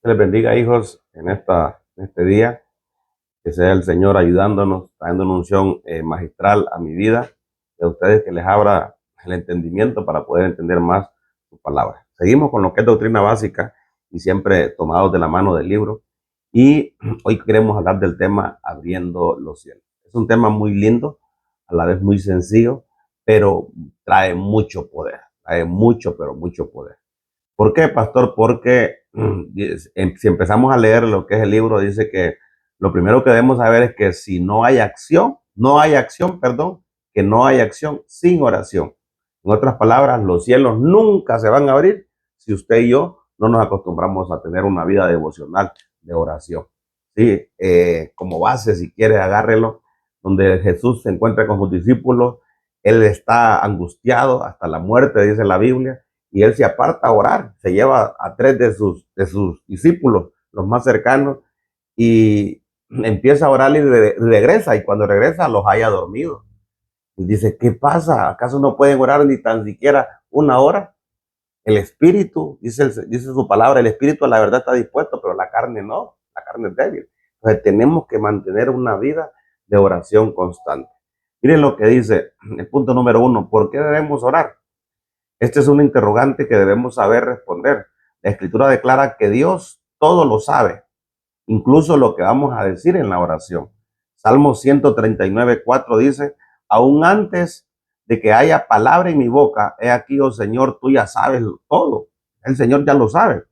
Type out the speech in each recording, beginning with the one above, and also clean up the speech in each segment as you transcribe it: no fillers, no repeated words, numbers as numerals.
Que les bendiga, hijos, en este día. Que sea el Señor ayudándonos, trayendo una unción magistral a mi vida, y a ustedes que les abra el entendimiento para poder entender más su palabra. Seguimos con lo que es doctrina básica y siempre tomados de la mano del libro. Y hoy queremos hablar del tema abriendo los cielos. Es un tema muy lindo, a la vez muy sencillo, pero trae mucho poder, trae mucho, pero mucho poder. ¿Por qué, pastor? Porque si empezamos a leer lo que es el libro, dice que lo primero que debemos saber es que si no hay acción, perdón, que no hay acción sin oración. En otras palabras, los cielos nunca se van a abrir si usted y yo no nos acostumbramos a tener una vida devocional de oración. Sí, como base, si quiere, agárrelo, donde Jesús se encuentra con sus discípulos, él está angustiado hasta la muerte, dice la Biblia, y él se aparta a orar, se lleva a tres de sus discípulos, los más cercanos, y empieza a orar y regresa, y cuando regresa los haya dormido. Y dice, ¿qué pasa? ¿Acaso no pueden orar ni tan siquiera una hora? El espíritu, dice su palabra, el espíritu a la verdad está dispuesto, pero la carne no, la carne es débil. Entonces tenemos que mantener una vida de oración constante. Miren lo que dice el punto número 1, ¿por qué debemos orar? Este es un interrogante que debemos saber responder. La Escritura declara que Dios todo lo sabe, incluso lo que vamos a decir en la oración. Salmo 139:4 dice, aún antes de que haya palabra en mi boca, he aquí, oh Señor, tú ya sabes todo. El Señor ya lo sabe.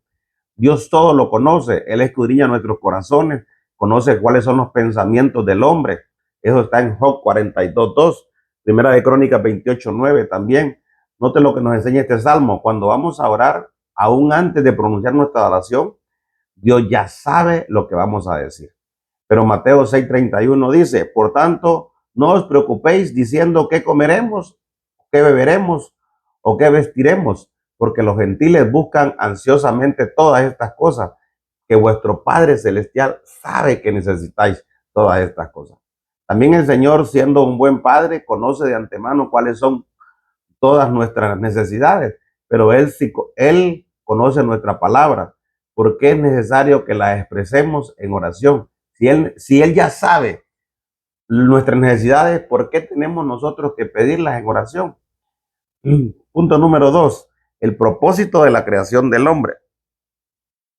Dios todo lo conoce. Él escudriña nuestros corazones, conoce cuáles son los pensamientos del hombre. Eso está en Job 42:2, Primera de Crónicas 28:9 también. Note lo que nos enseña este salmo. Cuando vamos a orar, aún antes de pronunciar nuestra oración, Dios ya sabe lo que vamos a decir. Pero Mateo 6:31 dice, por tanto, no os preocupéis diciendo qué comeremos, qué beberemos o qué vestiremos, porque los gentiles buscan ansiosamente todas estas cosas, que vuestro Padre Celestial sabe que necesitáis todas estas cosas. También el Señor, siendo un buen Padre, conoce de antemano cuáles son todas nuestras necesidades, pero Él conoce nuestra palabra, porque es necesario que la expresemos en oración. Si él ya sabe nuestras necesidades, ¿por qué tenemos nosotros que pedirlas en oración? Punto número 2, el propósito de la creación del hombre.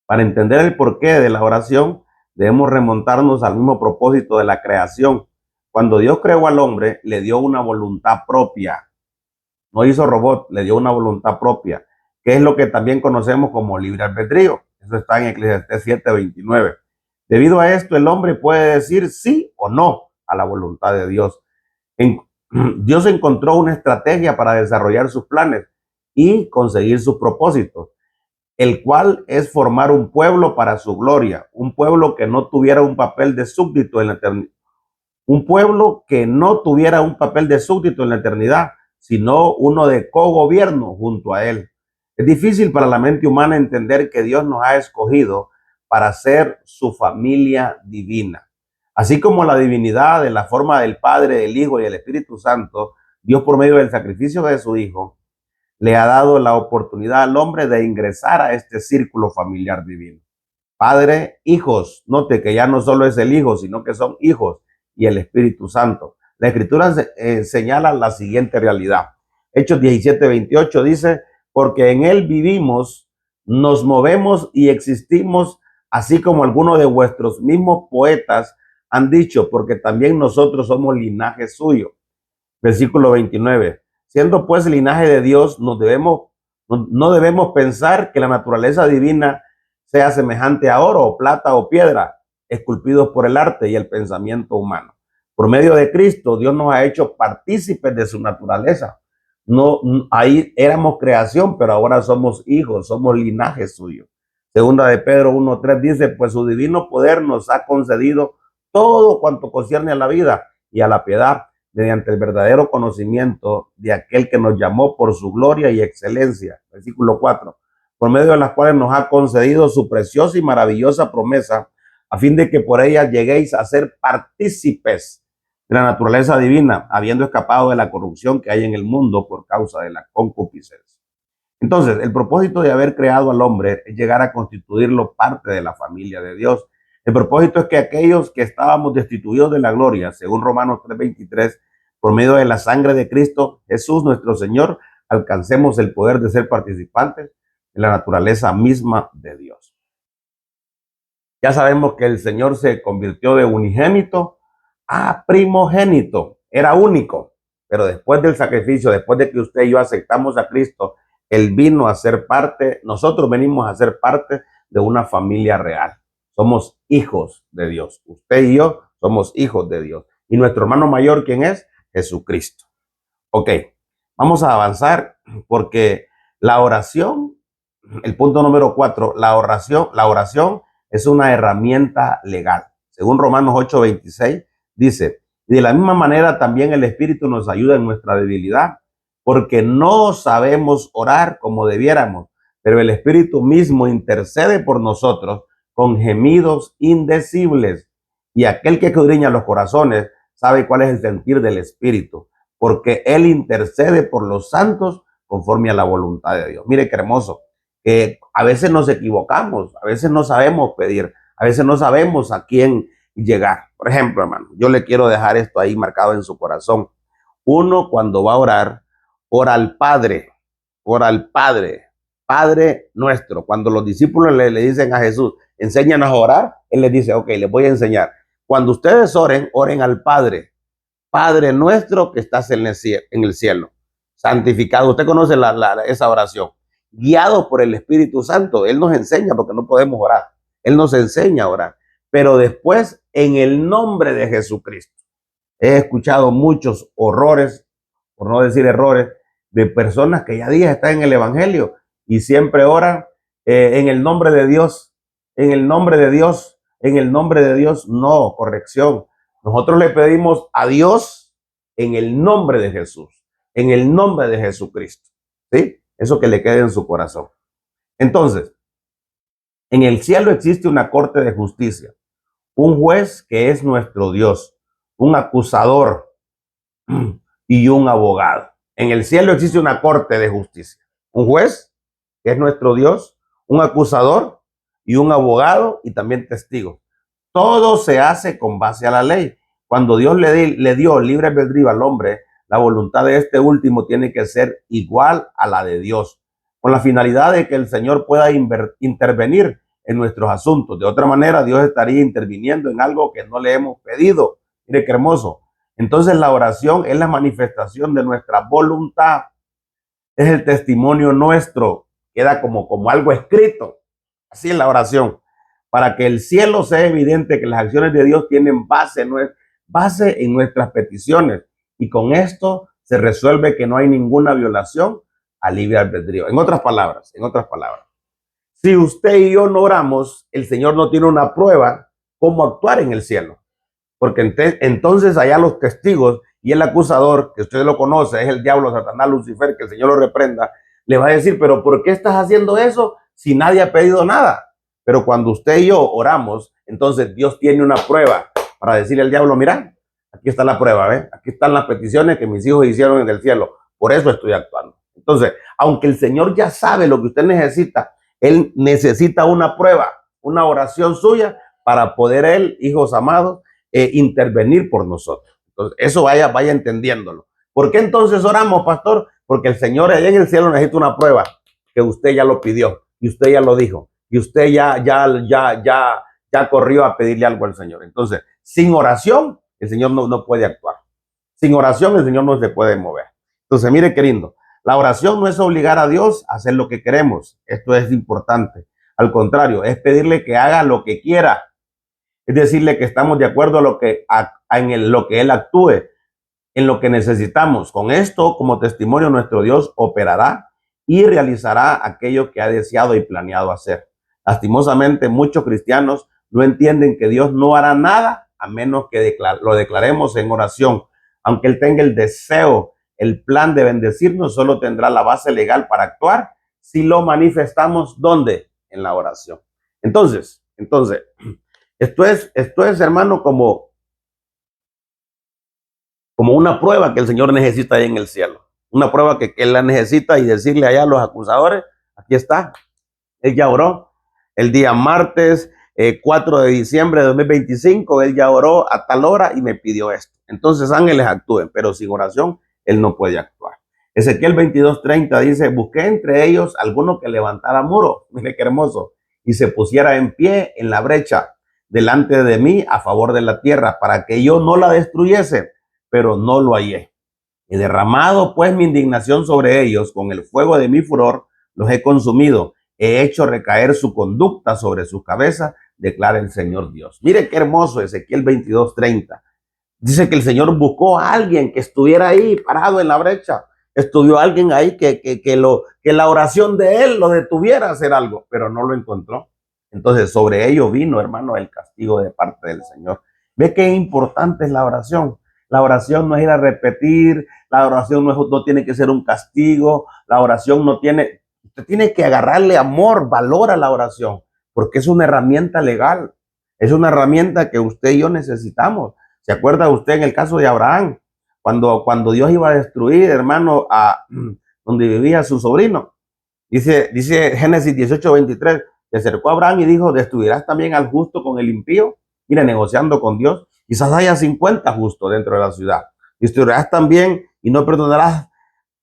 Para entender el porqué de la oración, debemos remontarnos al mismo propósito de la creación. Cuando Dios creó al hombre, le dio una voluntad propia. No hizo robot, le dio una voluntad propia, que es lo que también conocemos como libre albedrío. Eso está en Eclesiastés 7:29. Debido a esto, el hombre puede decir sí o no a la voluntad de Dios. En, Dios encontró una estrategia para desarrollar sus planes y conseguir sus propósitos, el cual es formar un pueblo para su gloria, un pueblo que no tuviera un papel de súbdito en la eternidad, un pueblo que no tuviera un papel de súbdito en la eternidad, sino uno de cogobierno junto a él. Es difícil para la mente humana entender que Dios nos ha escogido para ser su familia divina. Así como la divinidad de la forma del Padre, del Hijo y del Espíritu Santo, Dios por medio del sacrificio de su Hijo le ha dado la oportunidad al hombre de ingresar a este círculo familiar divino. Padre, hijos, note que ya no solo es el Hijo, sino que son hijos y el Espíritu Santo. La Escritura señala la siguiente realidad. Hechos 17:28 dice, porque en Él vivimos, nos movemos y existimos, así como algunos de vuestros mismos poetas han dicho, porque también nosotros somos linaje suyo. Versículo 29. Siendo pues linaje de Dios, no debemos pensar que la naturaleza divina sea semejante a oro o plata o piedra, esculpidos por el arte y el pensamiento humano. Por medio de Cristo, Dios nos ha hecho partícipes de su naturaleza. No, ahí éramos creación, pero ahora somos hijos, somos linaje suyo. Segunda de Pedro 1:3 dice, pues su divino poder nos ha concedido todo cuanto concierne a la vida y a la piedad, mediante el verdadero conocimiento de aquel que nos llamó por su gloria y excelencia. Versículo 4. Por medio de las cuales nos ha concedido su preciosa y maravillosa promesa, a fin de que por ella lleguéis a ser partícipes de la naturaleza divina, habiendo escapado de la corrupción que hay en el mundo por causa de la concupiscencia. Entonces, el propósito de haber creado al hombre es llegar a constituirlo parte de la familia de Dios. El propósito es que aquellos que estábamos destituidos de la gloria, según Romanos 3:23, por medio de la sangre de Cristo Jesús nuestro Señor, alcancemos el poder de ser participantes en la naturaleza misma de Dios. Ya sabemos que el Señor se convirtió de unigénito a primogénito. Era único, pero después del sacrificio, después de que usted y yo aceptamos a Cristo, Él vino a ser parte, nosotros venimos a ser parte de una familia real. Somos hijos de Dios. Usted y yo somos hijos de Dios. Y nuestro hermano mayor, ¿quién es? Jesucristo. Ok, vamos a avanzar porque la oración, el punto número 4, la oración es una herramienta legal. Según Romanos 8:26, dice, y de la misma manera también el Espíritu nos ayuda en nuestra debilidad, porque no sabemos orar como debiéramos, pero el Espíritu mismo intercede por nosotros con gemidos indecibles. Y aquel que escudriña los corazones sabe cuál es el sentir del Espíritu, porque Él intercede por los santos conforme a la voluntad de Dios. Mire qué hermoso. A veces nos equivocamos, a veces no sabemos pedir, a veces no sabemos a quién llegar. Por ejemplo, hermano, yo le quiero dejar esto ahí marcado en su corazón. Uno cuando va a orar, ora al Padre, Padre nuestro. Cuando los discípulos le dicen a Jesús, enséñanos a orar, Él les dice, ok, les voy a enseñar. Cuando ustedes oren, oren al Padre. Padre nuestro que estás en el cielo, santificado. Usted conoce esa oración. Guiado por el Espíritu Santo. Él nos enseña porque no podemos orar. Él nos enseña a orar. Pero después, en el nombre de Jesucristo. He escuchado muchos horrores, por no decir errores, de personas que ya días están en el Evangelio y siempre oran en el nombre de Dios, en el nombre de Dios, en el nombre de Dios. No, corrección. Nosotros le pedimos a Dios en el nombre de Jesús, en el nombre de Jesucristo. ¿Sí? Eso que le quede en su corazón. Entonces, en el cielo existe una corte de justicia, un juez que es nuestro Dios, un acusador y un abogado. En el cielo existe una corte de justicia, un juez que es nuestro Dios, un acusador y un abogado y también testigos. Todo se hace con base a la ley. Cuando Dios le dio libre albedrío al hombre, la voluntad de este último tiene que ser igual a la de Dios, con la finalidad de que el Señor pueda intervenir en nuestros asuntos. De otra manera, Dios estaría interviniendo en algo que no le hemos pedido. Mire qué hermoso. Entonces la oración es la manifestación de nuestra voluntad. Es el testimonio nuestro. Queda como algo escrito. Así es la oración. Para que el cielo sea evidente que las acciones de Dios tienen base en nuestras peticiones. Y con esto se resuelve que no hay ninguna violación al libre albedrío. En otras palabras, si usted y yo no oramos, el Señor no tiene una prueba cómo actuar en el cielo. Porque entonces allá los testigos y el acusador, que usted lo conoce, es el diablo, Satanás, Lucifer, que el Señor lo reprenda, le va a decir, pero ¿por qué estás haciendo eso si nadie ha pedido nada? Pero cuando usted y yo oramos, entonces Dios tiene una prueba para decirle al diablo, mira, aquí está la prueba, ¿ves? Aquí están las peticiones que mis hijos hicieron en el cielo, por eso estoy actuando. Entonces, aunque el Señor ya sabe lo que usted necesita, Él necesita una prueba, una oración suya para poder Él, hijos amados, intervenir por nosotros. Entonces, eso vaya entendiéndolo. ¿Por qué entonces oramos, pastor? Porque el Señor allá en el cielo necesita una prueba que usted ya lo pidió y usted ya lo dijo y usted ya corrió a pedirle algo al Señor. Entonces, sin oración, el Señor no puede actuar. Sin oración, el Señor no se puede mover. Entonces, mire, querido, la oración no es obligar a Dios a hacer lo que queremos. Esto es importante. Al contrario, es pedirle que haga lo que quiera. Es decirle que estamos de acuerdo en lo que Él actúe, en lo que necesitamos. Con esto, como testimonio, nuestro Dios operará y realizará aquello que ha deseado y planeado hacer. Lastimosamente, muchos cristianos no entienden que Dios no hará nada a menos que lo declaremos en oración. Aunque Él tenga el deseo, el plan de bendecirnos, solo tendrá la base legal para actuar si lo manifestamos. ¿Dónde? En la oración. Entonces, esto es, hermano, como una prueba que el Señor necesita ahí en el cielo. una prueba que él la necesita y decirle allá a los acusadores, aquí está, él ya oró. El día martes 4 de diciembre de 2025, él ya oró a tal hora y me pidió esto. Entonces ángeles actúen, pero sin oración él no puede actuar. Ezequiel 22:30 dice, busqué entre ellos alguno que levantara muro, mire qué hermoso, y se pusiera en pie en la brecha delante de mí a favor de la tierra, para que yo no la destruyese, pero no lo hallé. He derramado pues mi indignación sobre ellos, con el fuego de mi furor los he consumido, he hecho recaer su conducta sobre sus cabezas, declara el Señor Dios. Mire qué hermoso Ezequiel 22:30. Dice que el Señor buscó a alguien que estuviera ahí parado en la brecha. Estuvo alguien ahí que la oración de él lo detuviera a hacer algo, pero no lo encontró. Entonces sobre ello vino, hermano, el castigo de parte del Señor. Ve qué importante es la oración. La oración no es ir a repetir, la oración no tiene que ser un castigo, la oración no tiene, usted tiene que agarrarle amor, valor a la oración, porque es una herramienta legal, es una herramienta que usted y yo necesitamos. ¿Se acuerda usted en el caso de Abraham? Cuando Dios iba a destruir, hermano, a donde vivía su sobrino. Dice Génesis 18:23, se acercó a Abraham y dijo, ¿destruirás también al justo con el impío? Mira, negociando con Dios. Quizás haya 50 justos dentro de la ciudad. Destruirás también y no perdonarás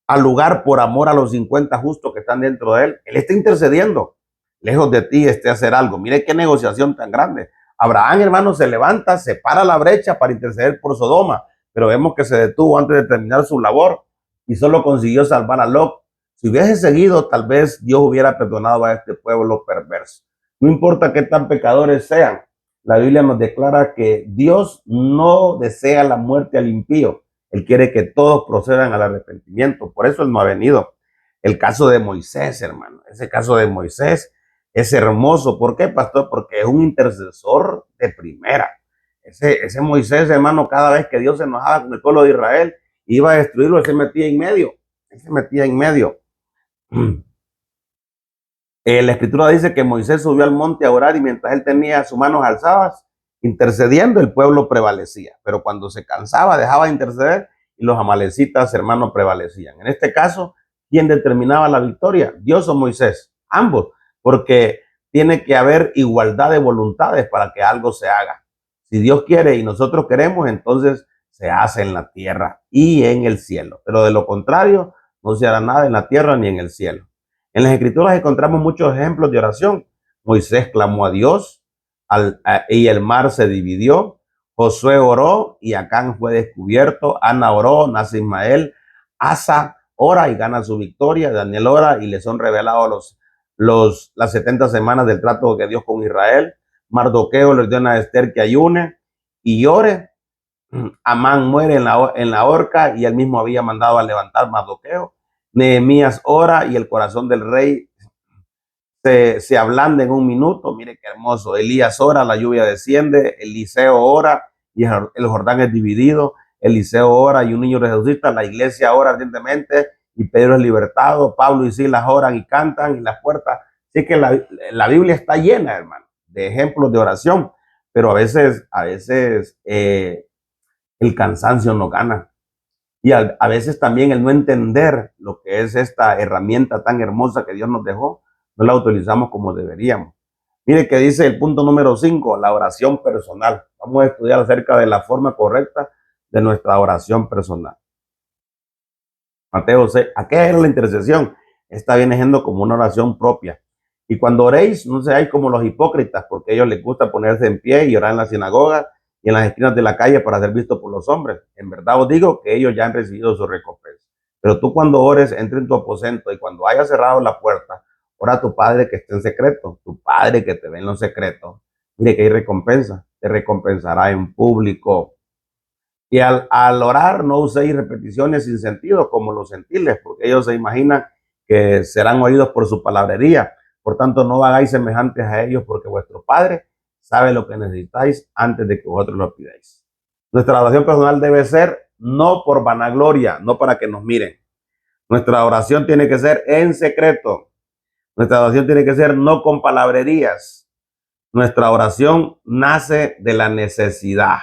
al lugar por amor a los 50 justos que están dentro de él. Él está intercediendo. Lejos de ti esté hacer algo. Mire qué negociación tan grande. Abraham, hermano, se levanta, se para la brecha para interceder por Sodoma, pero vemos que se detuvo antes de terminar su labor y solo consiguió salvar a Lot. Si hubiese seguido, tal vez Dios hubiera perdonado a este pueblo perverso. No importa qué tan pecadores sean, la Biblia nos declara que Dios no desea la muerte al impío. Él quiere que todos procedan al arrepentimiento. Por eso Él no ha venido. El caso de Moisés, hermano. Ese caso de Moisés es hermoso. ¿Por qué, pastor? Porque es un intercesor de primera. Ese Moisés, hermano, cada vez que Dios se enojaba con el pueblo de Israel, iba a destruirlo, él se metía en medio. Él se metía en medio. La escritura dice que Moisés subió al monte a orar y mientras él tenía sus manos alzadas, intercediendo, el pueblo prevalecía. Pero cuando se cansaba, dejaba de interceder y los amalecitas, hermanos, prevalecían. En este caso, ¿quién determinaba la victoria? ¿Dios o Moisés? Ambos, porque tiene que haber igualdad de voluntades para que algo se haga. Si Dios quiere y nosotros queremos, entonces se hace en la tierra y en el cielo. Pero de lo contrario, no se hará nada en la tierra ni en el cielo. En las escrituras encontramos muchos ejemplos de oración. Moisés clamó a Dios y el mar se dividió. Josué oró y Acán fue descubierto. Ana oró, nace Ismael. Asa ora y gana su victoria. Daniel ora y le son revelados las 70 semanas del trato de Dios con Israel. Mardoqueo le ordena a Esther que ayune y ore. Amán muere en la horca y él mismo había mandado a levantar Mardoqueo. Nehemías ora y el corazón del rey se ablanda en un minuto. Mire qué hermoso. Elías ora, la lluvia desciende. Eliseo ora y el Jordán es dividido. Eliseo ora y un niño resucita. La iglesia ora ardientemente y Pedro es libertado. Pablo y Silas oran y cantan y las puertas. Así que la Biblia está llena, hermano, de ejemplos de oración, pero a veces el cansancio nos gana. Y a veces también el no entender lo que es esta herramienta tan hermosa que Dios nos dejó, no la utilizamos como deberíamos. Mire que dice el punto número 5, la oración personal. Vamos a estudiar acerca de la forma correcta de nuestra oración personal. Mateo 6, ¿a qué es la intercesión? Esta viene siendo como una oración propia. Y cuando oréis, no seáis como los hipócritas, porque a ellos les gusta ponerse en pie y orar en la sinagoga y en las esquinas de la calle para ser visto por los hombres. En verdad os digo que ellos ya han recibido su recompensa. Pero tú cuando ores, entra en tu aposento y cuando hayas cerrado la puerta, ora a tu Padre que esté en secreto, tu Padre que te ve en los secretos. Mire que hay recompensa, te recompensará en público. Y al orar no uséis repeticiones sin sentido como los gentiles, porque ellos se imaginan que serán oídos por su palabrería. Por tanto, no hagáis semejantes a ellos, porque vuestro Padre sabe lo que necesitáis antes de que vosotros lo pidáis. Nuestra oración personal debe ser no por vanagloria, no para que nos miren. Nuestra oración tiene que ser en secreto. Nuestra oración tiene que ser no con palabrerías. Nuestra oración nace de la necesidad.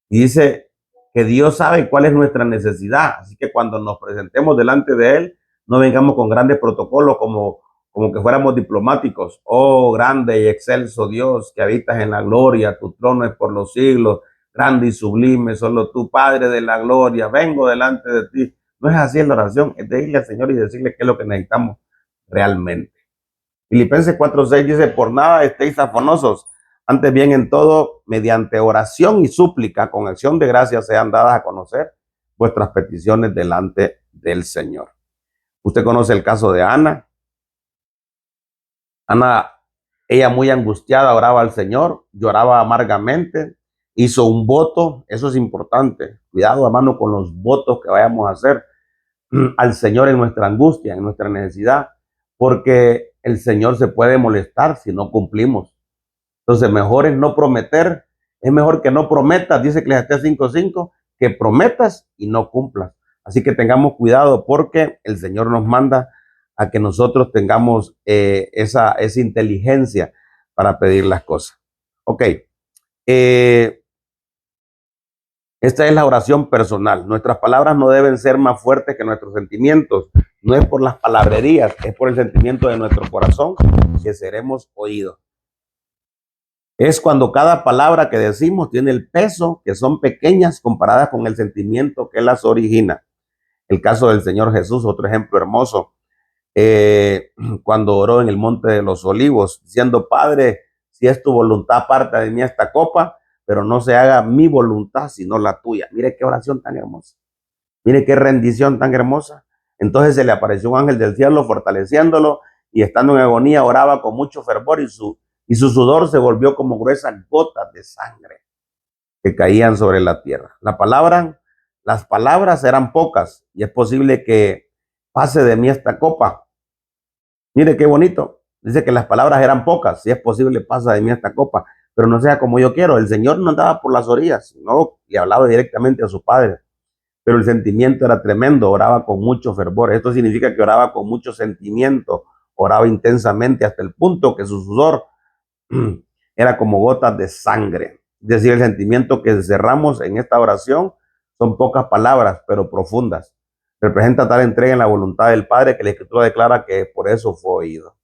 Y dice que Dios sabe cuál es nuestra necesidad. Así que cuando nos presentemos delante de Él, no vengamos con grandes protocolos como que fuéramos diplomáticos. Oh, grande y excelso Dios, que habitas en la gloria, tu trono es por los siglos, grande y sublime, solo tú, Padre de la gloria, vengo delante de ti. No es así en la oración, es decirle al Señor y decirle qué es lo que necesitamos realmente. Filipenses 4:6 dice, por nada estéis afanosos, antes bien en todo, mediante oración y súplica, con acción de gracias sean dadas a conocer vuestras peticiones delante del Señor. Usted conoce el caso de Ana. Ana, ella muy angustiada, oraba al Señor, lloraba amargamente, hizo un voto, eso es importante. Cuidado, hermano, con los votos que vayamos a hacer al Señor en nuestra angustia, en nuestra necesidad, porque el Señor se puede molestar si no cumplimos. Entonces, mejor es no prometer, es mejor que no prometas, dice Eclesiastés 5:5, que prometas y no cumplas. Así que tengamos cuidado porque el Señor nos manda a que nosotros tengamos esa inteligencia para pedir las cosas. Ok, esta es la oración personal. Nuestras palabras no deben ser más fuertes que nuestros sentimientos. No es por las palabrerías, es por el sentimiento de nuestro corazón que seremos oídos. Es cuando cada palabra que decimos tiene el peso, que son pequeñas comparadas con el sentimiento que las origina. El caso del Señor Jesús, otro ejemplo hermoso, cuando oró en el Monte de los Olivos, diciendo, Padre, si es tu voluntad, aparta de mí esta copa, pero no se haga mi voluntad, sino la tuya. Mire qué oración tan hermosa. Mire qué rendición tan hermosa. Entonces se le apareció un ángel del cielo fortaleciéndolo y estando en agonía oraba con mucho fervor y su sudor se volvió como gruesas gotas de sangre que caían sobre la tierra. Las palabras eran pocas y es posible que pase de mí esta copa. Mire qué bonito. Dice que las palabras eran pocas. Si es posible, pasa de mí esta copa, pero no sea como yo quiero. El Señor no andaba por las orillas, no, y hablaba directamente a su Padre. Pero el sentimiento era tremendo, oraba con mucho fervor. Esto significa que oraba con mucho sentimiento, oraba intensamente hasta el punto que su sudor era como gotas de sangre. Es decir, el sentimiento que cerramos en esta oración son pocas palabras, pero profundas. Representa tal entrega en la voluntad del Padre que la Escritura declara que por eso fue oído.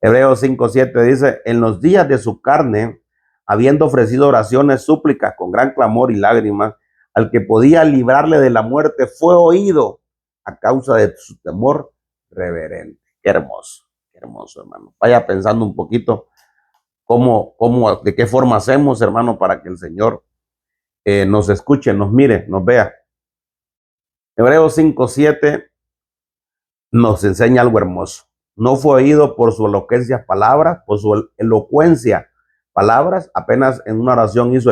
Hebreos 5:7 dice, en los días de su carne, habiendo ofrecido oraciones, súplicas con gran clamor y lágrimas, al que podía librarle de la muerte, fue oído a causa de su temor reverente. Qué hermoso, hermano. Vaya pensando un poquito de qué forma hacemos, hermano, para que el Señor nos escuche, nos mire, nos vea. Hebreos 5:7 nos enseña algo hermoso. No fue oído por su elocuencia palabras, por su elocuencia palabras, apenas en una oración hizo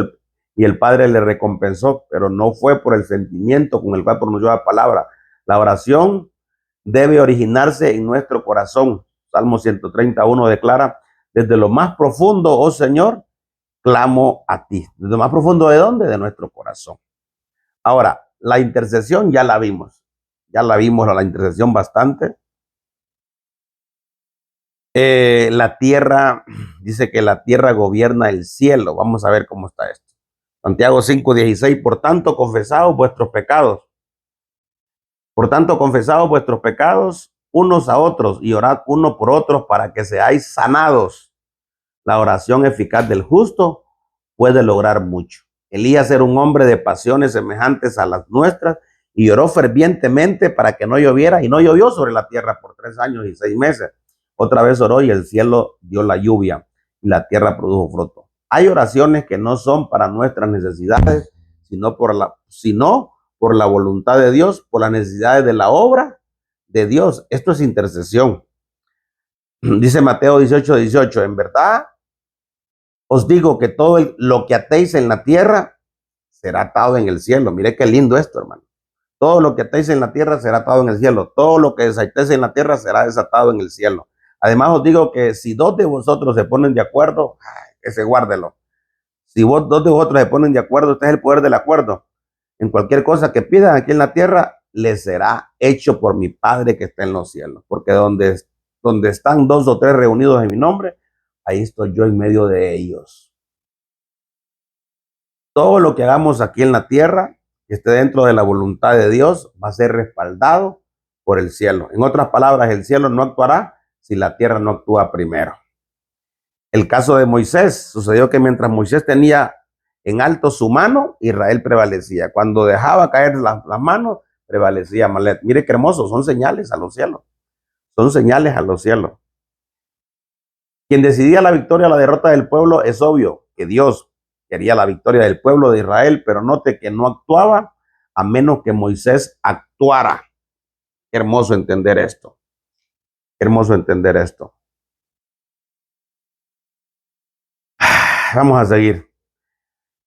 y el Padre le recompensó, pero no fue por el sentimiento con el cual pronunció la palabra. La oración debe originarse en nuestro corazón. Salmo 131 declara, desde lo más profundo, oh Señor, clamo a ti. Desde lo más profundo, ¿de dónde? De nuestro corazón. Ahora, la intercesión ya la vimos. Ya la vimos, la intercesión bastante. La tierra, dice que la tierra gobierna el cielo. Vamos a ver cómo está esto. Santiago 5:16, por tanto, confesaos vuestros pecados. Por tanto, confesaos vuestros pecados unos a otros y orad uno por otros para que seáis sanados. La oración eficaz del justo puede lograr mucho. Elías era un hombre de pasiones semejantes a las nuestras y oró fervientemente para que no lloviera y no llovió sobre la tierra por 3 años y 6 meses. Otra vez oró y el cielo dio la lluvia y la tierra produjo fruto. Hay oraciones que no son para nuestras necesidades, sino por la voluntad de Dios, por las necesidades de la obra de Dios. Esto es intercesión. Dice Mateo 18:18, en verdad os digo que todo lo que atéis en la tierra será atado en el cielo. Mire qué lindo esto, hermano. Todo lo que atéis en la tierra será atado en el cielo. Todo lo que desatéis en la tierra será desatado en el cielo. Además os digo que si 2 de vosotros se ponen de acuerdo, ese guárdelo. Si 2 de vosotros se ponen de acuerdo, este es el poder del acuerdo. En cualquier cosa que pidan aquí en la tierra, les será hecho por mi Padre que está en los cielos. Porque donde están 2 o 3 reunidos en mi nombre, ahí estoy yo en medio de ellos. Todo lo que hagamos aquí en la tierra que esté dentro de la voluntad de Dios va a ser respaldado por el cielo. En otras palabras, el cielo no actuará si la tierra no actúa primero. El caso de Moisés, sucedió que mientras Moisés tenía en alto su mano, Israel prevalecía. Cuando dejaba caer las manos, prevalecía Amalek. Mire qué hermoso, son señales a los cielos. Son señales a los cielos. Quien decidía la victoria o la derrota del pueblo es obvio que Dios quería la victoria del pueblo de Israel, pero note que no actuaba a menos que Moisés actuara. Qué hermoso entender esto. Qué hermoso entender esto. Vamos a seguir.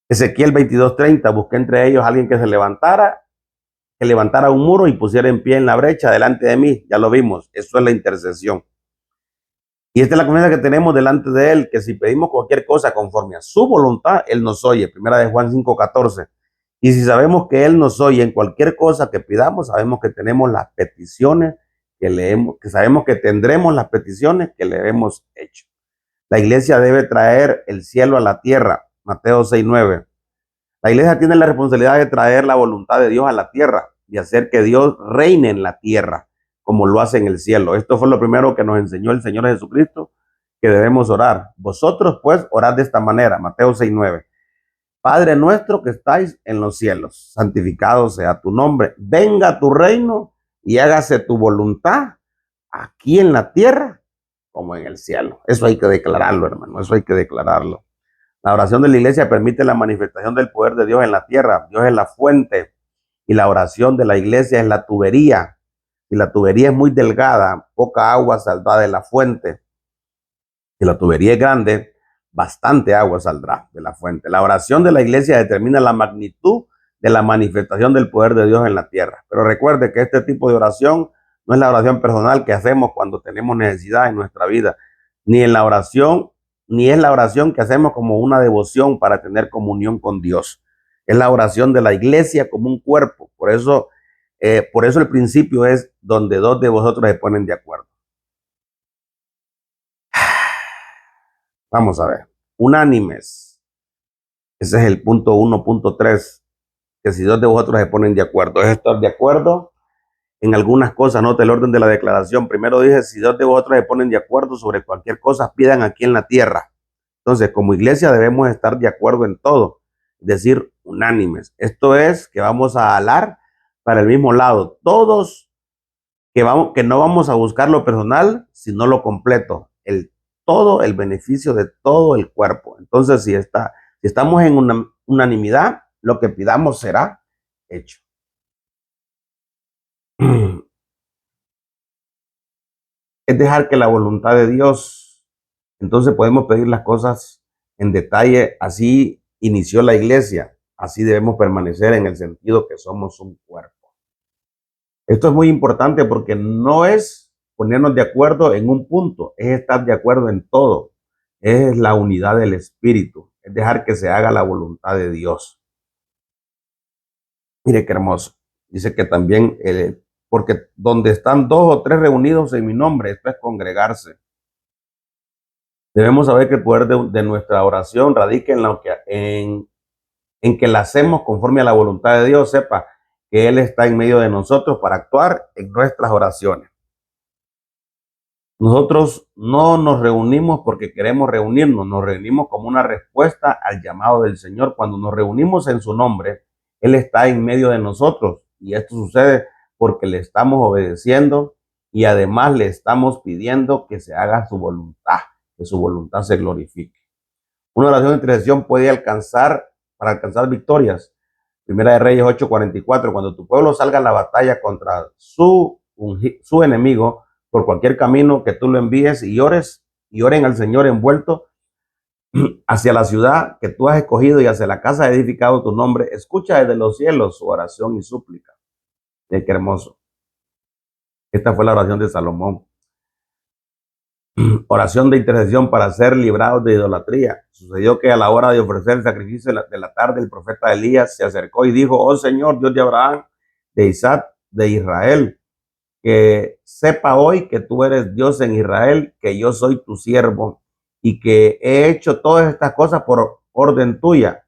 Ezequiel 22:30, busqué entre ellos a alguien que levantara un muro y pusiera en pie en la brecha delante de mí. Ya lo vimos, eso es la intercesión. Y esta es la confianza que tenemos delante de Él, que si pedimos cualquier cosa conforme a su voluntad, Él nos oye. Primera de Juan 5:14. Y si sabemos que Él nos oye en cualquier cosa que pidamos, sabemos que tenemos las peticiones que sabemos que tendremos las peticiones que le hemos hecho. La iglesia debe traer el cielo a la tierra. Mateo 6:9. La iglesia tiene la responsabilidad de traer la voluntad de Dios a la tierra y hacer que Dios reine en la tierra como lo hace en el cielo. Esto fue lo primero que nos enseñó el Señor Jesucristo, que debemos orar. Vosotros pues orad de esta manera. Mateo 6:9. Padre nuestro que estáis en los cielos, santificado sea tu nombre. Venga tu reino y hágase tu voluntad aquí en la tierra como en el cielo. Eso hay que declararlo, hermano. Eso hay que declararlo. La oración de la iglesia permite la manifestación del poder de Dios en la tierra. Dios es la fuente y la oración de la iglesia es la tubería. Si la tubería es muy delgada, poca agua saldrá de la fuente. Si la tubería es grande, bastante agua saldrá de la fuente. La oración de la iglesia determina la magnitud de la manifestación del poder de Dios en la tierra. Pero recuerde que este tipo de oración no es la oración personal que hacemos cuando tenemos necesidad en nuestra vida, ni es la oración que hacemos como una devoción para tener comunión con Dios. Es la oración de la iglesia como un cuerpo. Por eso el principio es donde dos de vosotros se ponen de acuerdo. Vamos a ver. Unánimes. Ese es el punto 1.3. Que si dos de vosotros se ponen de acuerdo. Es estar de acuerdo en algunas cosas. Note el orden de la declaración. Primero dije, si dos de vosotros se ponen de acuerdo sobre cualquier cosa, pidan aquí en la tierra. Entonces, como iglesia debemos estar de acuerdo en todo. Es decir, unánimes. Esto es que vamos a alar para el mismo lado. Todos que no vamos a buscar lo personal, sino lo completo. Todo el beneficio de todo el cuerpo. Entonces, si estamos en una unanimidad, lo que pidamos será hecho. Es dejar que la voluntad de Dios, entonces podemos pedir las cosas en detalle. Así inició la iglesia, así debemos permanecer en el sentido que somos un cuerpo. Esto es muy importante porque no es ponernos de acuerdo en un punto, es estar de acuerdo en todo. Es la unidad del espíritu, es dejar que se haga la voluntad de Dios. Mire qué hermoso. Dice que también, porque donde están dos o tres reunidos en mi nombre, esto es congregarse. Debemos saber que el poder de nuestra oración radica en que la hacemos conforme a la voluntad de Dios. Sepa que Él está en medio de nosotros para actuar en nuestras oraciones. Nosotros no nos reunimos porque queremos reunirnos, nos reunimos como una respuesta al llamado del Señor. Cuando nos reunimos en su nombre, Él está en medio de nosotros y esto sucede porque le estamos obedeciendo y además le estamos pidiendo que se haga su voluntad, que su voluntad se glorifique. Una oración de intercesión puede para alcanzar victorias. Primera de Reyes 8:44, cuando tu pueblo salga a la batalla contra su enemigo, por cualquier camino que tú lo envíes y oren al Señor envuelto hacia la ciudad que tú has escogido y hacia la casa edificado tu nombre, escucha desde los cielos su oración y súplica. Qué hermoso. Esta fue la oración de Salomón. Oración de intercesión para ser librados de idolatría. Sucedió que a la hora de ofrecer el sacrificio de la tarde, el profeta Elías se acercó y dijo: oh Señor, Dios de Abraham, de Isaac, de Israel, que sepa hoy que tú eres Dios en Israel, que yo soy tu siervo y que he hecho todas estas cosas por orden tuya.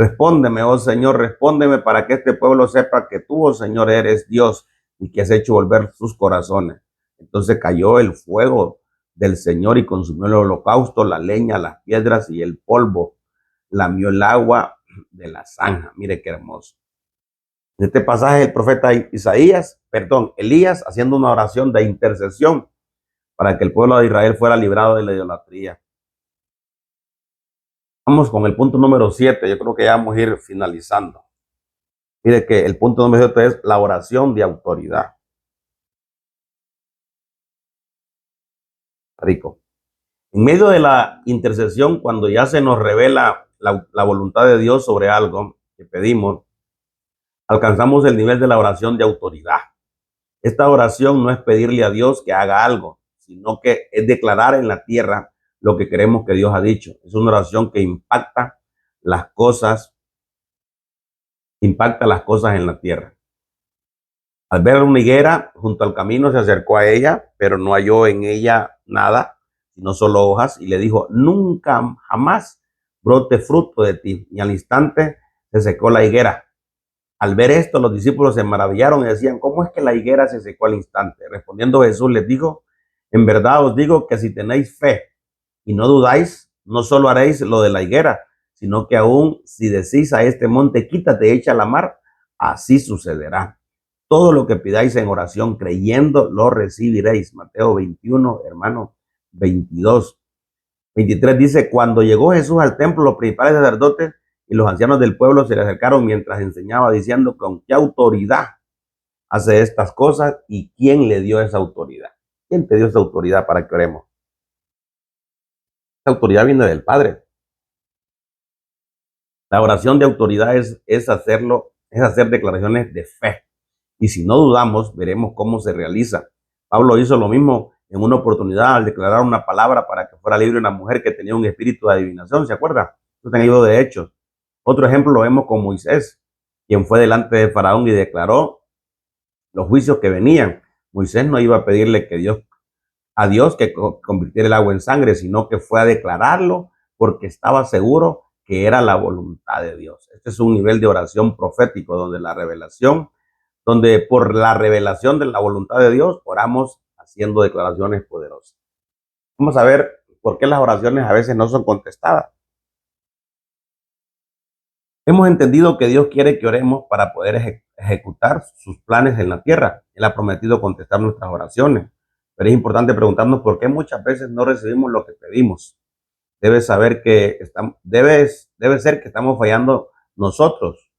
Respóndeme, oh Señor, respóndeme para que este pueblo sepa que tú, oh Señor, eres Dios y que has hecho volver sus corazones. Entonces cayó el fuego del Señor y consumió el holocausto, la leña, las piedras y el polvo. Lamió el agua de la zanja. Mire qué hermoso. En este pasaje el profeta Elías, haciendo una oración de intercesión para que el pueblo de Israel fuera librado de la idolatría. Vamos con el punto número 7. Yo creo que ya vamos a ir finalizando. Mire que el punto número 7 es la oración de autoridad. Rico. En medio de la intercesión, cuando ya se nos revela la voluntad de Dios sobre algo que pedimos, alcanzamos el nivel de la oración de autoridad. Esta oración no es pedirle a Dios que haga algo, sino que es declarar en la tierra lo que queremos que Dios ha dicho. Es una oración que impacta las cosas en la tierra. Al ver una higuera junto al camino, se acercó a ella, pero no halló en ella nada, sino solo hojas, y le dijo: nunca jamás brote fruto de ti. Y al instante se secó la higuera. Al ver esto, los discípulos se maravillaron y decían: ¿cómo es que la higuera se secó al instante? Respondiendo Jesús les dijo: en verdad os digo que si tenéis fe y no dudáis, no solo haréis lo de la higuera, sino que aún si decís a este monte: quítate, echa a la mar, así sucederá. Todo lo que pidáis en oración creyendo, lo recibiréis. Mateo 21, hermano, 22. 23 dice: cuando llegó Jesús al templo, los principales sacerdotes y los ancianos del pueblo se le acercaron mientras enseñaba, diciendo: ¿con qué autoridad hace estas cosas y quién le dio esa autoridad? ¿Quién te dio esa autoridad para que oremos? Esa autoridad viene del Padre. La oración de autoridad es hacer declaraciones de fe. Y si no dudamos, veremos cómo se realiza. Pablo hizo lo mismo en una oportunidad al declarar una palabra para que fuera libre una mujer que tenía un espíritu de adivinación. ¿Se acuerda? Esto está en el libro de Hechos. Otro ejemplo lo vemos con Moisés, quien fue delante de Faraón y declaró los juicios que venían. Moisés no iba a pedirle a Dios que convirtiera el agua en sangre, sino que fue a declararlo porque estaba seguro que era la voluntad de Dios. Este es un nivel de oración profético donde por la revelación de la voluntad de Dios oramos haciendo declaraciones poderosas. Vamos a ver por qué las oraciones a veces no son contestadas. Hemos entendido que Dios quiere que oremos para poder ejecutar sus planes en la tierra. Él ha prometido contestar nuestras oraciones. Pero es importante preguntarnos por qué muchas veces no recibimos lo que pedimos. Debe ser que estamos fallando nosotros.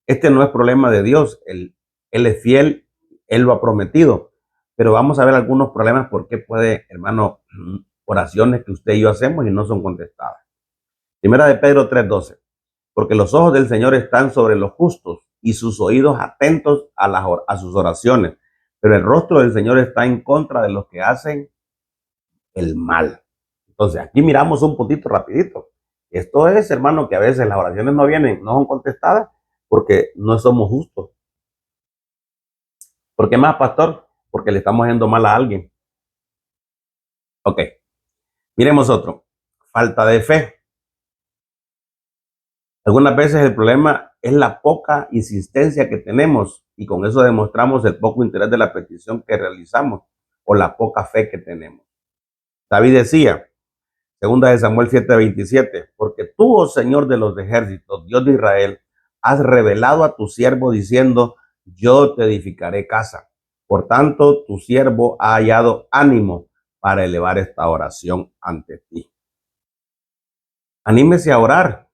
Este no es problema de Dios. Él es fiel, Él lo ha prometido. Pero vamos a ver algunos problemas por qué puede, hermano, oraciones que usted y yo hacemos y no son contestadas. Primera de Pedro 3:12. Porque los ojos del Señor están sobre los justos y sus oídos atentos a sus oraciones. Pero el rostro del Señor está en contra de los que hacen el mal. Entonces, aquí miramos un puntito rapidito. Esto es, hermano, que a veces las oraciones no son contestadas porque no somos justos. ¿Por qué más, pastor? Porque le estamos haciendo mal a alguien. Ok, miremos otro. Falta de fe. Algunas veces el problema es la poca insistencia que tenemos y con eso demostramos el poco interés de la petición que realizamos o la poca fe que tenemos. David decía, segunda de Samuel 7:27, porque tú, oh Señor de los ejércitos, Dios de Israel, has revelado a tu siervo diciendo: yo te edificaré casa. Por tanto, tu siervo ha hallado ánimo para elevar esta oración ante ti. Anímese a orar.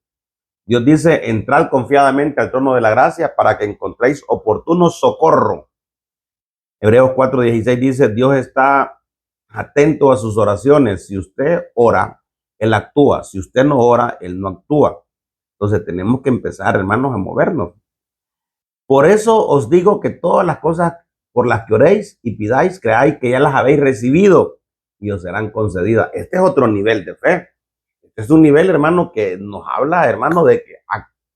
Dios dice: entrad confiadamente al trono de la gracia para que encontréis oportuno socorro. Hebreos 4:16 dice: Dios está atento a sus oraciones. Si usted ora, Él actúa. Si usted no ora, Él no actúa. Entonces tenemos que empezar, hermanos, a movernos. Por eso os digo que todas las cosas por las que oréis y pidáis, creáis que ya las habéis recibido y os serán concedidas. Este es otro nivel de fe. Este es un nivel, hermano, que nos habla, hermano, de que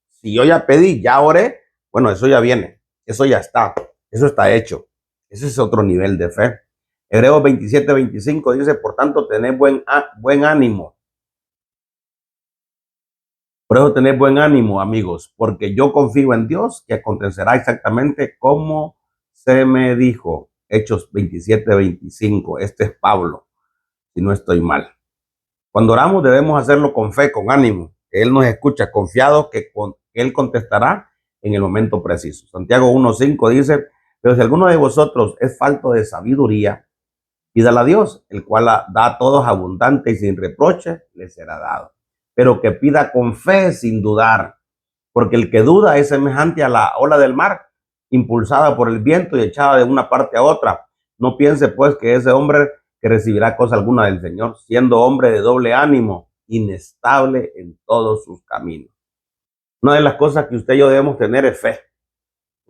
si yo ya pedí, ya oré, bueno, eso ya viene, eso ya está, eso está hecho. Ese es otro nivel de fe. Hebreos 27:25 dice: por tanto, tened buen ánimo. Por eso tened buen ánimo, amigos, porque yo confío en Dios que acontecerá exactamente como se me dijo. Hechos 27-25. Este es Pablo, si no estoy mal. Cuando oramos debemos hacerlo con fe, con ánimo. Él nos escucha, confiado que Él contestará en el momento preciso. Santiago 1:5 dice, pero si alguno de vosotros es falto de sabiduría, pídala a Dios, el cual da a todos abundante y sin reproche, le será dado. Pero que pida con fe sin dudar, porque el que duda es semejante a la ola del mar, impulsada por el viento y echada de una parte a otra. No piense pues que ese hombre que recibirá cosa alguna del Señor, siendo hombre de doble ánimo, inestable en todos sus caminos. Una de las cosas que usted y yo debemos tener es fe.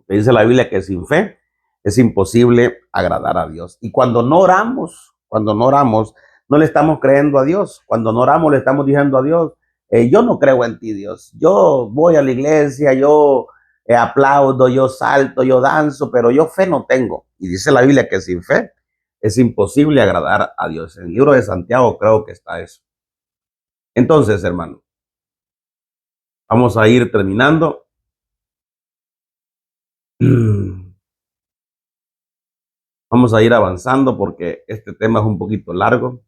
Dice la Biblia que sin fe es imposible agradar a Dios. Y cuando no oramos, no le estamos creyendo a Dios. Cuando no oramos, le estamos diciendo a Dios, yo no creo en ti, Dios. Yo voy a la iglesia, yo aplaudo, yo salto, yo danzo, pero yo fe no tengo. Y dice la Biblia que sin fe es imposible agradar a Dios. En el libro de Santiago creo que está eso. Entonces, hermano, vamos a ir terminando. Vamos a ir avanzando porque este tema es un poquito largo.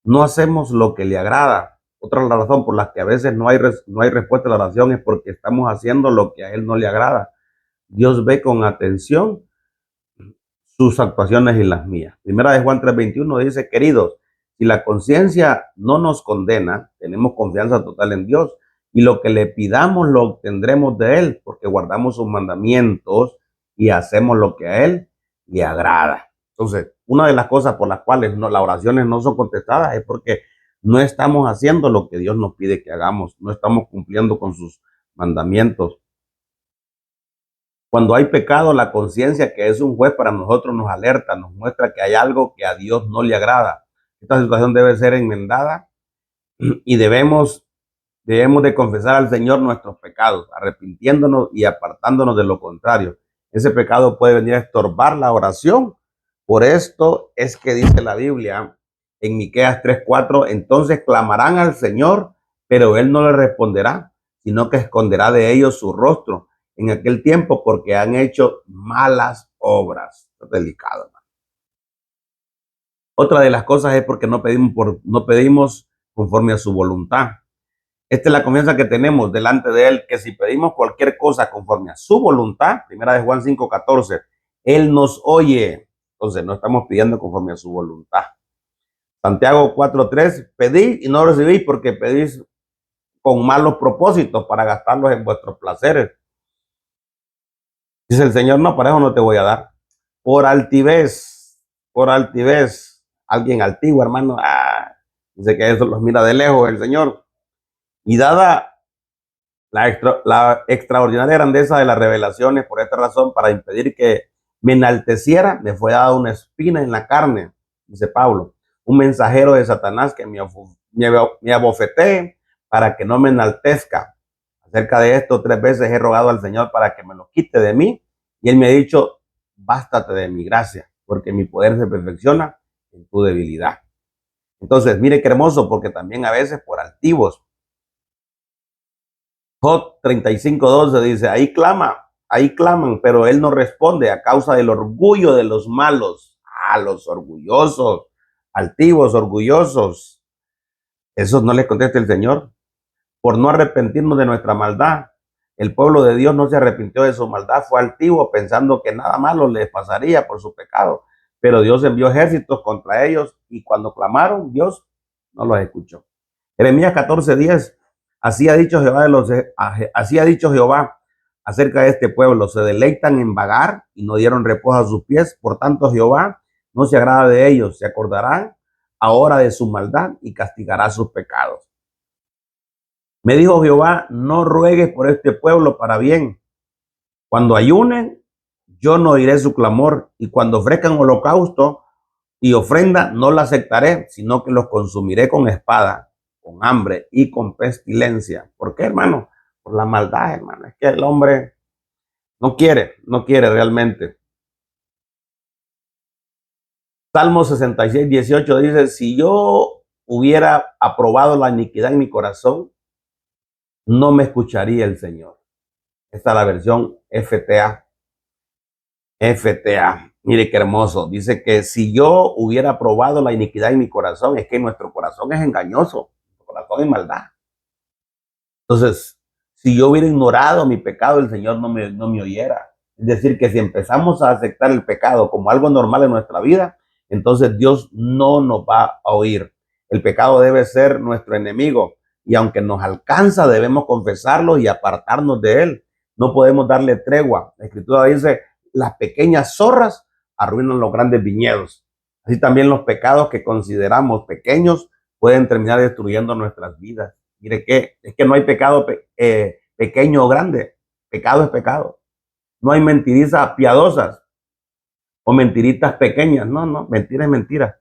No hacemos lo que le agrada. Otra razón por la que a veces no hay respuesta a la oración es porque estamos haciendo lo que a Él no le agrada. Dios ve con atención sus actuaciones y las mías. Primera de Juan 3:21 dice, queridos, si la conciencia no nos condena, tenemos confianza total en Dios y lo que le pidamos lo obtendremos de Él porque guardamos sus mandamientos y hacemos lo que a Él le agrada. Entonces, una de las cosas por las cuales las oraciones no son contestadas es porque no estamos haciendo lo que Dios nos pide que hagamos, no estamos cumpliendo con sus mandamientos. Cuando hay pecado, la conciencia, que es un juez para nosotros, nos alerta, nos muestra que hay algo que a Dios no le agrada. Esta situación debe ser enmendada y debemos de confesar al Señor nuestros pecados, arrepintiéndonos y apartándonos de lo contrario. Ese pecado puede venir a estorbar la oración. Por esto es que dice la Biblia en Miqueas 3:4, entonces clamarán al Señor, pero Él no les responderá, sino que esconderá de ellos su rostro en aquel tiempo porque han hecho malas obras. Esto es delicado, hermano. Otra de las cosas es porque no pedimos conforme a su voluntad. Esta es la confianza que tenemos delante de Él, que si pedimos cualquier cosa conforme a su voluntad, primera de Juan 5:14, Él nos oye. Entonces no estamos pidiendo conforme a su voluntad. Santiago 4:3, pedid y no recibís porque pedís con malos propósitos para gastarlos en vuestros placeres. Dice el Señor, no, para eso no te voy a dar. Por altivez, por altivez. Alguien altivo, hermano, dice que eso los mira de lejos el Señor. Y dada la extraordinaria grandeza de las revelaciones, por esta razón, para impedir que me enalteciera, me fue dada una espina en la carne, dice Pablo, un mensajero de Satanás que me abofetee para que no me enaltezca. Acerca de esto 3 veces he rogado al Señor para que me lo quite de mí, y Él me ha dicho, bástate de mi gracia, porque mi poder se perfecciona en tu debilidad. Entonces, mire qué hermoso, porque también a veces por altivos, Job 35:12 dice, ahí claman, pero Él no responde a causa del orgullo de los malos. Los orgullosos, altivos, orgullosos, esos no les contesta el Señor. Por no arrepentirnos de nuestra maldad, el pueblo de Dios no se arrepintió de su maldad, fue altivo pensando que nada malo les pasaría por su pecado. Pero Dios envió ejércitos contra ellos y cuando clamaron, Dios no los escuchó. Jeremías 14:10, así ha dicho Jehová acerca de este pueblo, se deleitan en vagar y no dieron reposo a sus pies, por tanto Jehová no se agrada de ellos, se acordarán ahora de su maldad y castigará sus pecados. Me dijo Jehová, no ruegues por este pueblo para bien. Cuando ayunen, yo no oiré su clamor, y cuando ofrezcan holocausto y ofrenda, no la aceptaré, sino que los consumiré con espada, con hambre y con pestilencia. ¿Por qué, hermano? Por la maldad, hermano. Es que el hombre no quiere realmente. Salmo 66:18 dice, si yo hubiera aprobado la iniquidad en mi corazón, no me escucharía el Señor. Esta es la versión FTA. FTA. Mire qué hermoso. Dice que si yo hubiera probado la iniquidad en mi corazón, es que nuestro corazón es engañoso. Nuestro corazón es maldad. Entonces, si yo hubiera ignorado mi pecado, el Señor no me oyera. Es decir, que si empezamos a aceptar el pecado como algo normal en nuestra vida, entonces Dios no nos va a oír. El pecado debe ser nuestro enemigo y aunque nos alcanza, debemos confesarlo y apartarnos de él. No podemos darle tregua. La Escritura dice, las pequeñas zorras arruinan los grandes viñedos. Así también los pecados que consideramos pequeños pueden terminar destruyendo nuestras vidas. Mire que es que no hay pecado pequeño o grande. Pecado es pecado. No hay mentirizas piadosas o mentiritas pequeñas. No, no, mentira es mentira.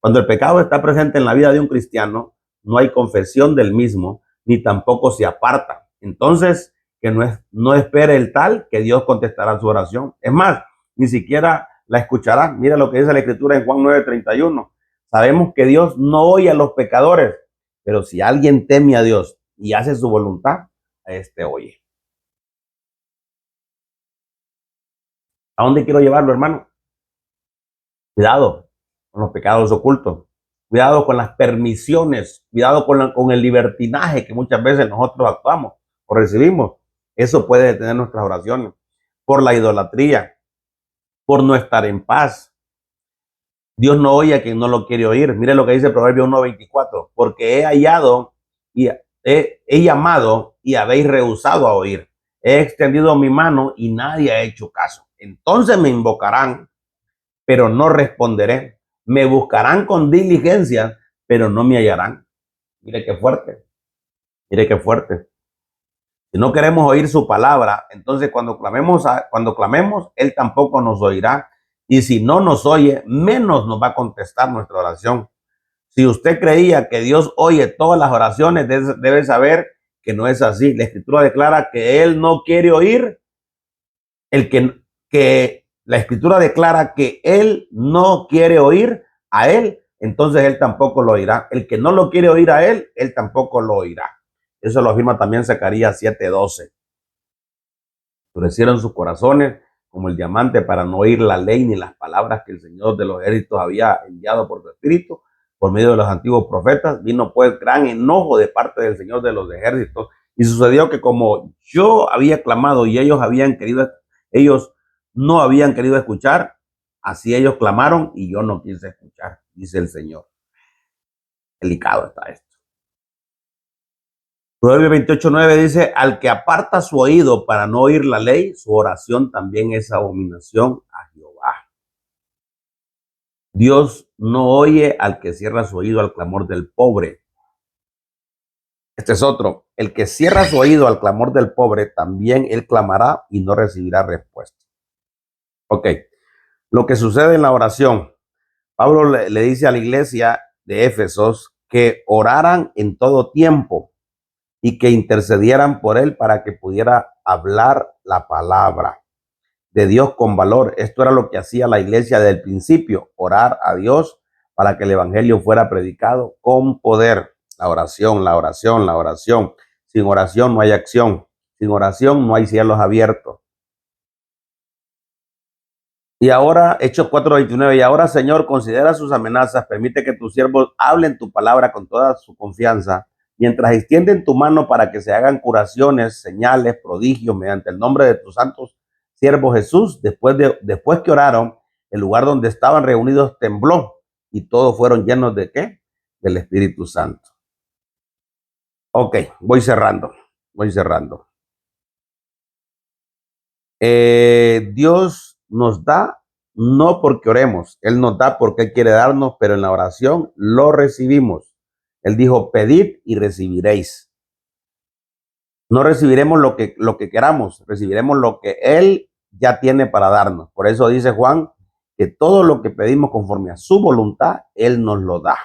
Cuando el pecado está presente en la vida de un cristiano, no hay confesión del mismo, ni tampoco se aparta. Entonces, que no espere el tal que Dios contestará su oración. Es más, ni siquiera la escuchará. Mira lo que dice la Escritura en Juan 9:31. Sabemos que Dios no oye a los pecadores, pero si alguien teme a Dios y hace su voluntad, a este oye. ¿A dónde quiero llevarlo, hermano? Cuidado con los pecados ocultos. Cuidado con las permisiones. Cuidado con el libertinaje que muchas veces nosotros actuamos o recibimos. Eso puede detener nuestras oraciones. Por la idolatría, por no estar en paz. Dios no oye a quien no lo quiere oír. Mire lo que dice Proverbio 1:24. Porque he hallado y he llamado y habéis rehusado a oír. He extendido mi mano y nadie ha hecho caso. Entonces me invocarán, pero no responderé. Me buscarán con diligencia, pero no me hallarán. Mire qué fuerte, mire qué fuerte. Si no queremos oír su palabra, entonces cuando clamemos, Él tampoco nos oirá. Y si no nos oye, menos nos va a contestar nuestra oración. Si usted creía que Dios oye todas las oraciones, debe saber que no es así. La Escritura declara que Él no quiere oír que la Escritura declara que Él no quiere oír a Él, entonces Él tampoco lo oirá. El que no lo quiere oír a Él tampoco lo oirá. Eso lo afirma también Zacarías 7:12. Endurecieron sus corazones como el diamante para no oír la ley ni las palabras que el Señor de los ejércitos había enviado por su espíritu, por medio de los antiguos profetas. Vino pues gran enojo de parte del Señor de los ejércitos. Y sucedió que como yo había clamado y ellos no habían querido escuchar, así ellos clamaron y yo no quise escuchar, dice el Señor. Delicado está esto. Proverbios 28:9 dice, al que aparta su oído para no oír la ley, su oración también es abominación a Jehová. Dios no oye al que cierra su oído al clamor del pobre. Este es otro. El que cierra su oído al clamor del pobre, también él clamará y no recibirá respuesta. Ok, lo que sucede en la oración. Pablo le dice a la iglesia de Éfesos que oraran en todo tiempo y que intercedieran por él para que pudiera hablar la palabra de Dios con valor. Esto era lo que hacía la iglesia desde el principio, orar a Dios para que el evangelio fuera predicado con poder. La oración, la oración, la oración. Sin oración no hay acción. Sin oración no hay cielos abiertos. Y ahora, Hechos 4:29, y ahora, Señor, considera sus amenazas, permite que tus siervos hablen tu palabra con toda su confianza, mientras extienden tu mano para que se hagan curaciones, señales, prodigios, mediante el nombre de tus santos siervos Jesús. Después que oraron, el lugar donde estaban reunidos tembló y todos fueron llenos ¿de qué? Del Espíritu Santo. Ok, voy cerrando. Dios nos da no porque oremos, Él nos da porque Él quiere darnos, pero en la oración lo recibimos. Él dijo, pedid y recibiréis. No recibiremos lo que queramos, recibiremos lo que Él ya tiene para darnos. Por eso dice Juan que todo lo que pedimos conforme a su voluntad, Él nos lo da.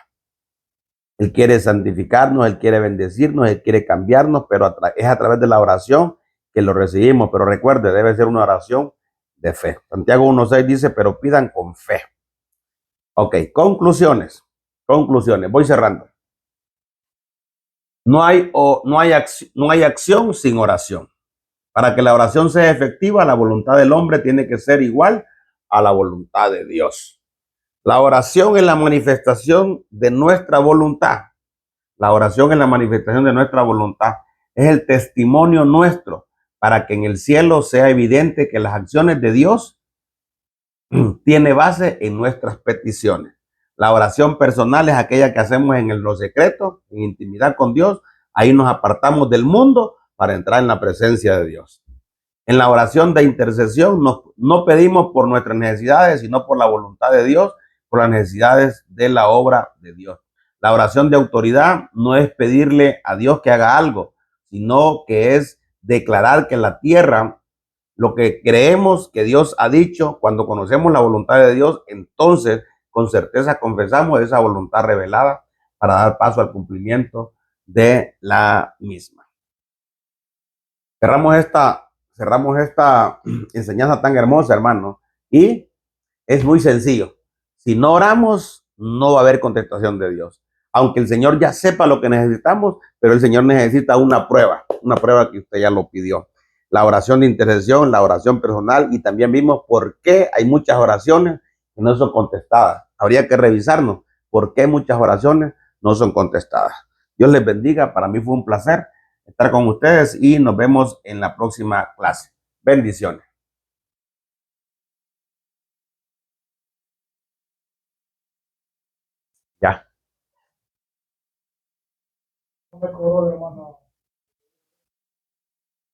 Él quiere santificarnos, Él quiere bendecirnos, Él quiere cambiarnos, pero es a través de la oración que lo recibimos. Pero recuerde, debe ser una oración de fe. Santiago 1:6 dice, pero pidan con fe. Ok, conclusiones. Voy cerrando. No hay acción sin oración. Para que la oración sea efectiva, la voluntad del hombre tiene que ser igual a la voluntad de Dios. La oración es la manifestación de nuestra voluntad. La oración es la manifestación de nuestra voluntad. Es el testimonio nuestro para que en el cielo sea evidente que las acciones de Dios tiene base en nuestras peticiones. La oración personal es aquella que hacemos en lo secreto, en intimidad con Dios. Ahí nos apartamos del mundo para entrar en la presencia de Dios. En la oración de intercesión no pedimos por nuestras necesidades, sino por la voluntad de Dios, por las necesidades de la obra de Dios. La oración de autoridad no es pedirle a Dios que haga algo, sino que es declarar que en la tierra lo que creemos que Dios ha dicho, cuando conocemos la voluntad de Dios, entonces con certeza confesamos esa voluntad revelada para dar paso al cumplimiento de la misma. Cerramos esta enseñanza tan hermosa, hermano, y es muy sencillo. Si no oramos, no va a haber contestación de Dios. Aunque el Señor ya sepa lo que necesitamos, pero el Señor necesita una prueba que usted ya lo pidió. La oración de intercesión, la oración personal, y también vimos por qué hay muchas oraciones que no son contestadas. Habría que revisarnos por qué muchas oraciones no son contestadas. Dios les bendiga. Para mí fue un placer estar con ustedes y nos vemos en la próxima clase. Bendiciones. Ya.